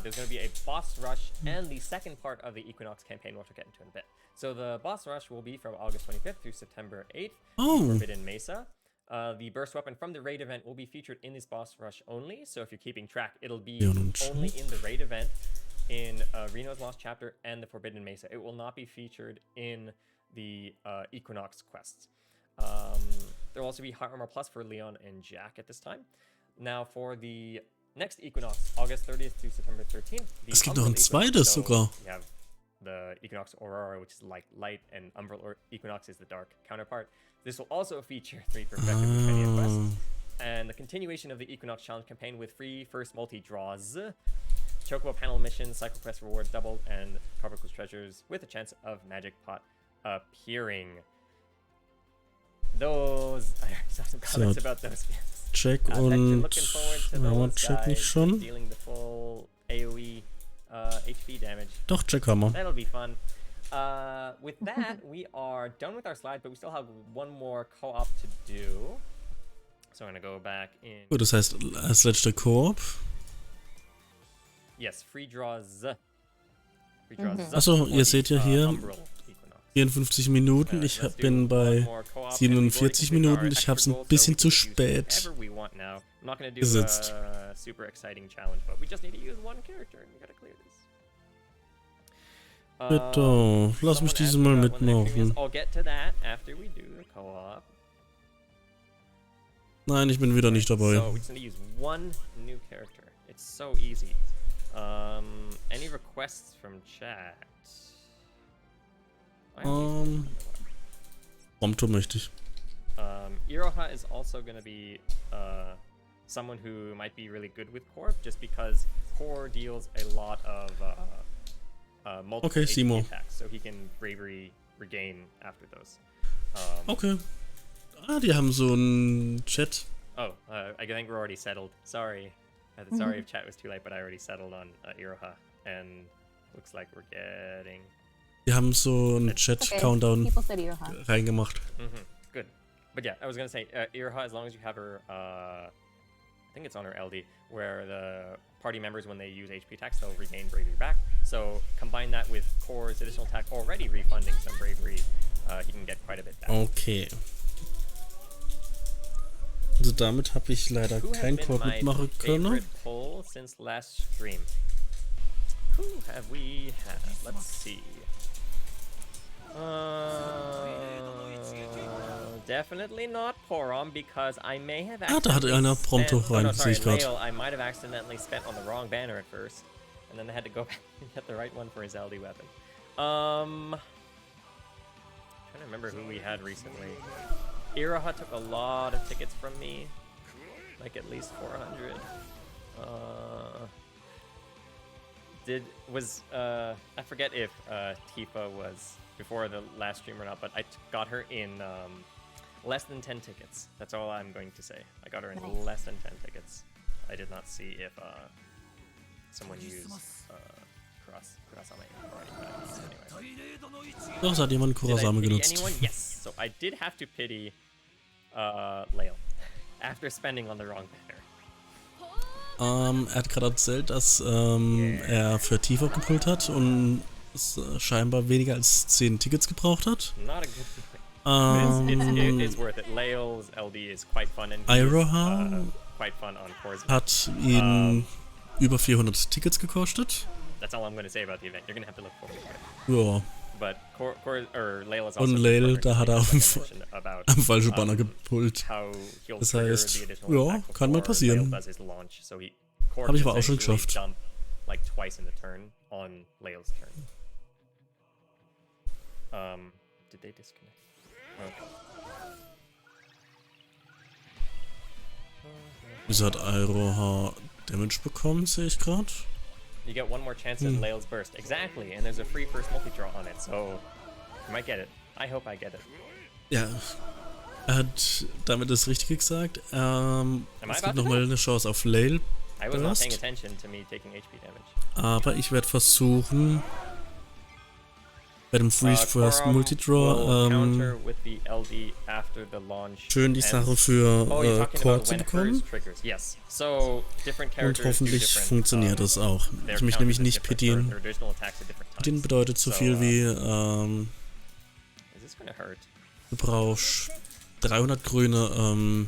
there's going to be a boss rush and the second part of the Equinox campaign, which we'll get into in a bit. So the boss rush will be from August 25th through September 8th in Forbidden Mesa. The burst weapon from the raid event will be featured in this boss rush only. So if you're keeping track, it'll be only in the raid event in Reno's Lost Chapter and the Forbidden Mesa. It will not be featured in the Equinox quests. There will also be High Armor Plus for Leon and Jack at this time. Now for the next Equinox, August 30th through September 13th. Es gibt noch ein zweites sogar. You have the Equinox Aurora, which is like light, and Umbral Equinox is the dark counterpart. This will also feature 3 Perfectum quests. And the continuation of the Equinox Challenge campaign with free first multi-draws, Chocobo panel missions, cycle quest rewards doubled, and Carbuncle's treasures with a chance of Magic Pot appearing. Those, I saw some comments about those skins. Check und check nicht schon. Dealing the full AoE HP damage. Doch, check haben wir. That'll be fun. With that, we are done with our slides, but we still have one more co-op to do. So I'm gonna go back in. Gut, das heißt, als letzter Koop. Yes, free draws. Achso, ihr seht ja hier 54 Minuten. Ich bin bei 47 Minuten. Ich habe es ein bisschen zu spät gesetzt. Bitte, lass mich dieses Mal mitmachen. Nein, ich bin wieder nicht dabei. Any requests from chat? Prompto möchte ich. Iroha is also going to be someone who might be really good with Core, just because Core deals a lot of multiple HP attacks, so he can bravery regain after those. Okay. Ah, die haben so einen Chat. Oh, I think we're already settled. Sorry. Sorry if chat was too late, but I already settled on Iroha, and looks like we're getting... Die haben so einen Chat-Countdown reingemacht. Good. But yeah, I was gonna say, Iroha, as long as you have her, I think it's on her LD, where the party members, when they use HP attacks, they'll regain bravery back. So combine that with Core's additional attack already refunding some bravery, he can get quite a bit back. Okay. Also damit habe ich leider kein Koop mitmachen können. Who have we had? Let's see. Definitely not Porom, because I may have da hat einer Prompto rein, sehe ich gerade. I might have accidentally spent on the wrong banner at first, and then I had to go back and get the right one for his LD weapon. I'm trying to remember who we had recently. Iroha took a lot of tickets from me, like at least 400. I forget if Tifa was before the last stream or not, but I got her in less than 10 tickets. That's all I'm going to say. I got her in less than 10 tickets. I did not see if someone used Kurasame anyway. Doch, es hat jemand Kurasame genutzt. Yes. So I did have to pity Lale. after spending on the wrong banner. Er hat gerade erzählt, dass er für Tifa gepult hat und es scheinbar weniger als 10 Tickets gebraucht hat. Not a good feeling. It's worth it. Lael's LD is quite fun and Iroha quite fun on Corsa. hat ihn über 400 Tickets gekostet. That's all I'm going to say about the event. You're going to have to look forward to it. Ja. But Lael is also Und Lael, da hat er am falschen Banner gepult. Das heißt, ja, kann mal passieren. Habe ich aber auch schon geschafft. Like twice in the turn on Lael's turn. Did they disconnect? Okay. Wieso hat Iroha Damage bekommen, sehe ich gerade? You get one more chance at Lael's burst. Exactly, and there's a free first multi-draw on it, so you might get it. I hope I get it. Ja, er hat damit das Richtige gesagt. Es gibt nochmal eine Chance auf Lael Burst. Aber ich werde versuchen, bei dem Free First Multidraw schön die Sache für Core zu bekommen. Und hoffentlich funktioniert das auch. Ich mich nämlich nicht pitien. Pitien bedeutet so viel wie du brauchst 300 grüne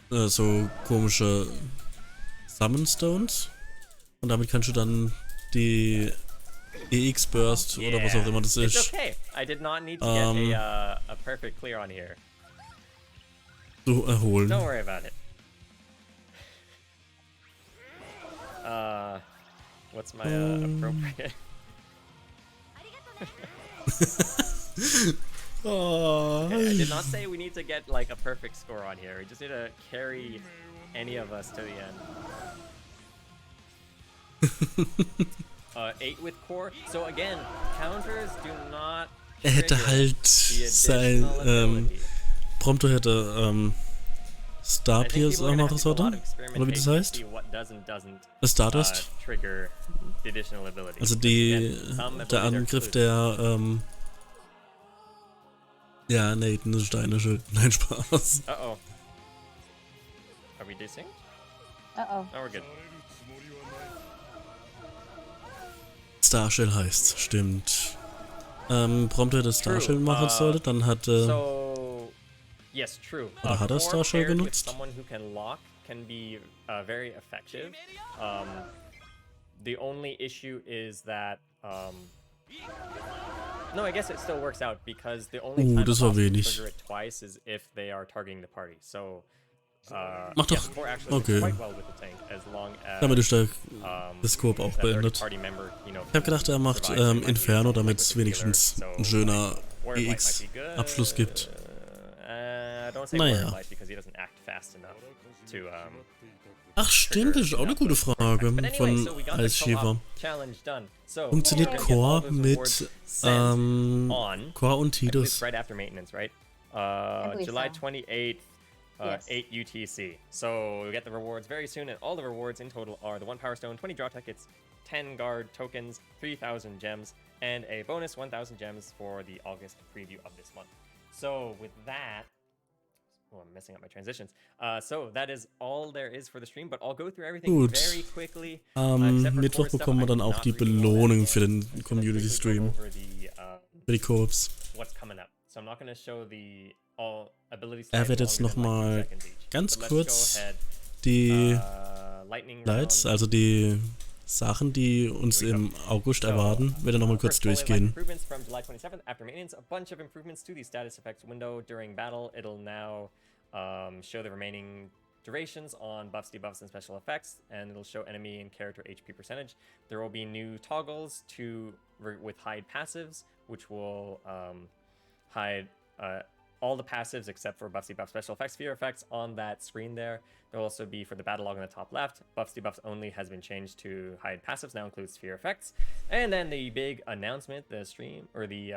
so komische Summon Stones und damit kannst du dann die EX Burst oder was auch immer das ist so erholen. Don't worry about it. What's my appropriate? I did not say we need to get like a perfect score on here. We just need to carry any of us to the end. 8 with core. So again, counters do not. Er hätte halt sein Prompto hätte Star Pierce machen sollen, oder wie das heißt? Stardust. Also der Angriff der ja, Nathan ist Steinische. Nein, Spaß. Uh-oh. Are we desynced? Uh-oh. Oh, we're good. Starshell heißt, stimmt. Prompto hätte Starshell machen sollte, dann hatte... Yes, true. Oder hat er Starshell genutzt? Someone who can lock can be very effective. The only issue is that no, I guess it still works out because the only time das war wenig. trigger it twice is if they are targeting the party. So mach doch. Okay. Damit ist der Scope auch beendet. Ich habe gedacht, er macht Inferno, damit es wenigstens ein schöner EX-Abschluss gibt. Naja. Ach stimmt, das ist auch eine gute Frage von Eisschiefer. Funktioniert Core mit Core und Tidus? July 28th, 8 UTC. So you get the rewards very soon, and all the rewards in total are the 1 Power Stone, 20 draw tickets, 10 guard tokens, 3,000 gems, and a bonus 1,000 gems for the August preview of this month. So with that, oh, I'm messing up my transitions. So that is all there is for the stream, but I'll go through everything very quickly. Am Mittwoch bekommen wir dann auch die Belohnung für den Community Stream. Für die Corps. What's coming up? So I'm not going to show the all abilities. Er wird jetzt nochmal ganz kurz die Lights, also die Sachen, die uns im August erwarten, wird er nochmal kurz durchgehen. After maintenance, a bunch of improvements to the status effects window during battle. It'll now show the remaining durations on buffs, debuffs, and special effects, and it'll show enemy and character HP percentage. There will be new toggles with hide passives, which will hide all the passives except for buffs, debuffs, special effects, fear effects on that screen there. There will also be, for the battle log on the top left, buffs, debuffs only has been changed to hide passives, now includes fear effects. And then the big announcement, the stream, or the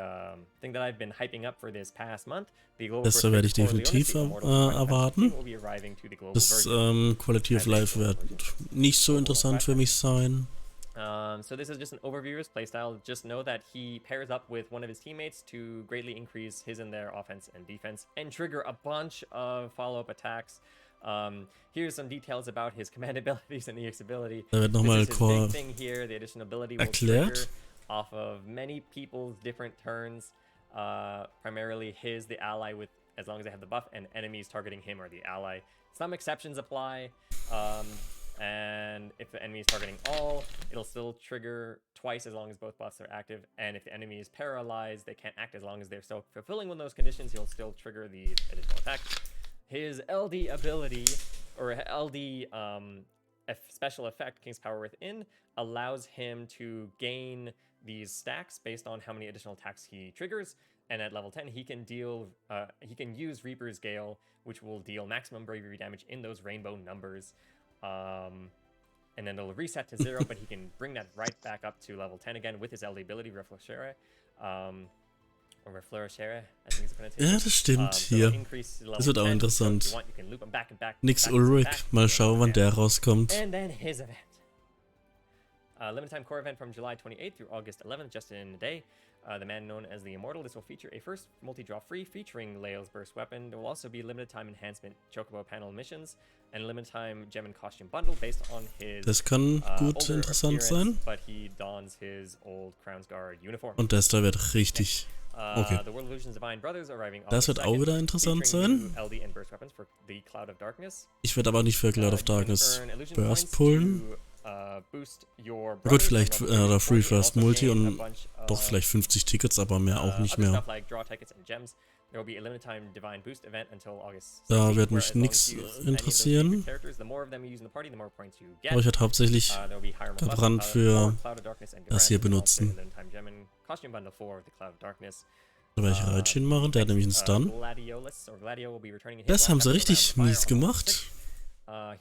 thing that I've been hyping up for this past month, the global das werde ich definitiv erwarten. Das Quality of Life wird nicht so interessant für mich sein. So this is just an overview of his playstyle. Just know that he pairs up with one of his teammates to greatly increase his and their offense and defense and trigger a bunch of follow-up attacks. Here's some details about his command abilities and EX ability. Da wird nochmal big thing here. The additional ability will trigger off of many people's different turns. Primarily his, the ally, with as long as they have the buff, and enemies targeting him or the ally. Some exceptions apply. And if the enemy is targeting all, it'll still trigger twice as long as both buffs are active. And if the enemy is paralyzed, they can't act as long as they're still fulfilling one of those conditions. He'll still trigger the additional attack. His LD ability, or LD special effect, King's Power Within, allows him to gain these stacks based on how many additional attacks he triggers. And at level 10, he can use Reaper's Gale, which will deal maximum bravery damage in those rainbow numbers. And then it'll reset to 0, but he can bring that right back up to level 10 again with his LD ability, Reflechere. Or Reflechere, I think it's pronounced. Ja, das stimmt, hier. Das wird auch interessant. Nix Ulrich, mal schauen, wann der rauskommt. And then his event. Limited time core event from July 28th through August 11th, just in a day. The man known as the Immortal. This will feature a first multi-draw free featuring Leo's burst weapon. There will also be limited time enhancement Chocobo panel missions and limited time gem and costume bundle based on his das kann gut interessant sein. But he dons his old Crown's Guard uniform. Und das da wird richtig. Okay. Das wird auch wieder interessant sein. Ich werde aber nicht für Cloud of Darkness Burst pullen. Gut, vielleicht Free First Multi und doch vielleicht 50 Tickets, aber mehr auch nicht mehr. Da wird mich nichts interessieren. Aber ich werde hauptsächlich verbrannt für das hier benutzen. Da werde ich Reitchen machen, der hat nämlich einen Stun. Das haben sie richtig mies gemacht. Das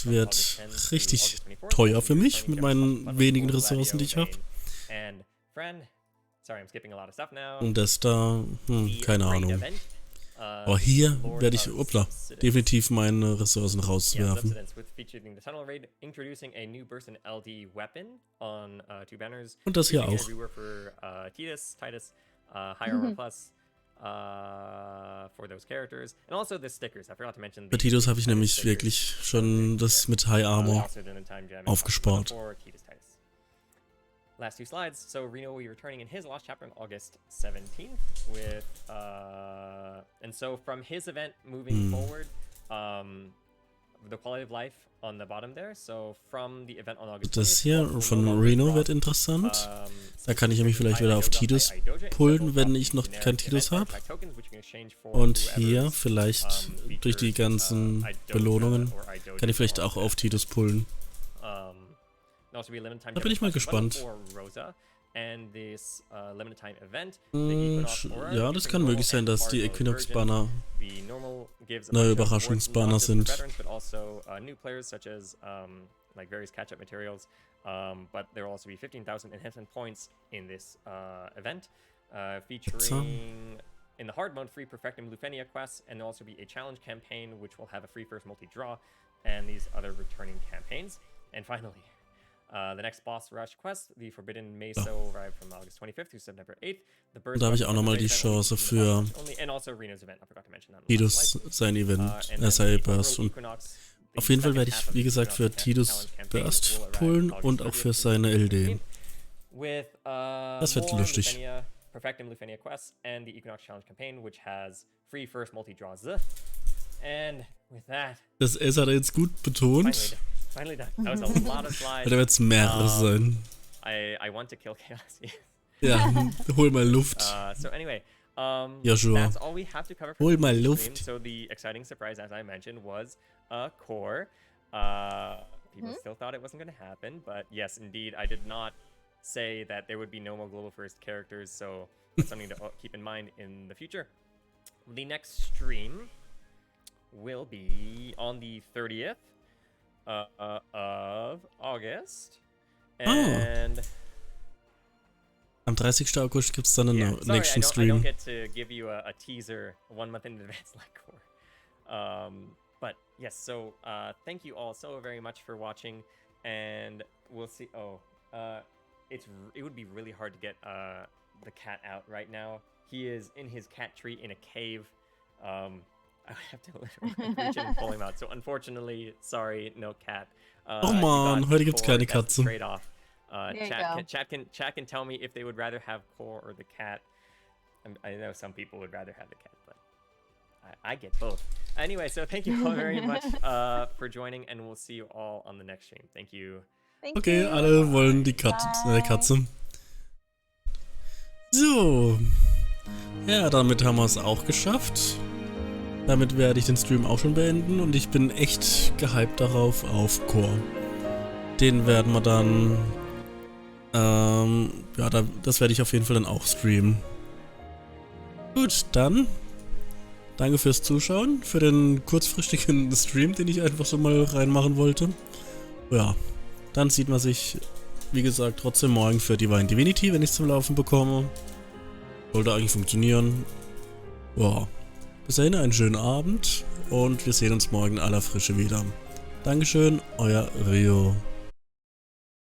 wird richtig teuer für mich mit meinen wenigen Ressourcen, die ich habe. Und das da, keine Ahnung. Aber hier werde ich, definitiv meine Ressourcen rauswerfen. Und das hier auch. Bei Tidus habe ich nämlich wirklich schon das mit High Armor aufgespart. Last two slides. So Reno will be returning in his last chapter on August 17th with and so from his event moving forward, the quality of life on the bottom there. So from the event on August 20th, das hier von Reno wird interessant. Da kann ich mich vielleicht wieder auf Tidus pullen, wenn ich noch kein Tidus habe. Und hier vielleicht durch die ganzen Belohnungen kann ich vielleicht auch auf Tidus pullen. Da bin ich mal gespannt. Ja, das kann möglich sein, dass die Equinox-Banner neue Überraschungsbanner sind. But there will also be 15,000 enhancement points in this event, featuring in the hard mode free Perfectum Lufenia quests, and there'll also be a challenge campaign which will have a free first multi-draw and these other returning campaigns. And finally, the next boss rush quest, the Forbidden Meso, arrived from August 25th to September 8th. Da habe ich auch nochmal die Chance für Tidus sein Event, SI Burst. Und auf jeden Fall werde ich, wie gesagt, für Tidus Burst pullen und auch für seine LD. Das wird lustig. Perfectum Lufenia quests and the Equinox Challenge campaign, which has free first multi-draws. And with that, das S hat er jetzt gut betont. Finally done. That was a lot of slides. Da wird es mehrere sein. I want to kill chaos. Ja, hol mal Luft. So anyway, Joshua, that's all we have to cover for hol mal the Luft. stream. So the exciting surprise, as I mentioned, was a core. People still thought it wasn't going to happen, but yes, indeed, I did not say that there would be no more Global First characters, so that's something to keep in mind in the future. The next stream will be on the 30th of August. And am 30. August gibt es dann einen nächsten I Stream. don't get to give you a teaser 1 month in advance like core. But yes, so thank you all so very much for watching, and we'll see. It would be really hard to get the cat out right now. He is in his cat tree in a cave. I have to literally reach in and pull him out. So unfortunately, sorry, no cat. Oh man, heute gibt's keine Katze. Trade off. Chat can tell me if they would rather have Core or the cat. I know some people would rather have the cat, but I get both. Anyway, so thank you all very much for joining, and we'll see you all on the next stream. Thank you. Okay, alle wollen die Katze. So. Ja, damit haben wir es auch geschafft. Damit werde ich den Stream auch schon beenden und ich bin echt gehypt darauf auf Core. Den werden wir dann, das werde ich auf jeden Fall dann auch streamen. Gut, dann danke fürs Zuschauen, für den kurzfristigen Stream, den ich einfach so mal reinmachen wollte. Ja, dann sieht man sich, wie gesagt, trotzdem morgen für Divine Divinity, wenn ich es zum Laufen bekomme. Sollte eigentlich funktionieren. Ja. Bis dahin einen schönen Abend und wir sehen uns morgen in aller Frische wieder. Dankeschön, euer Rio.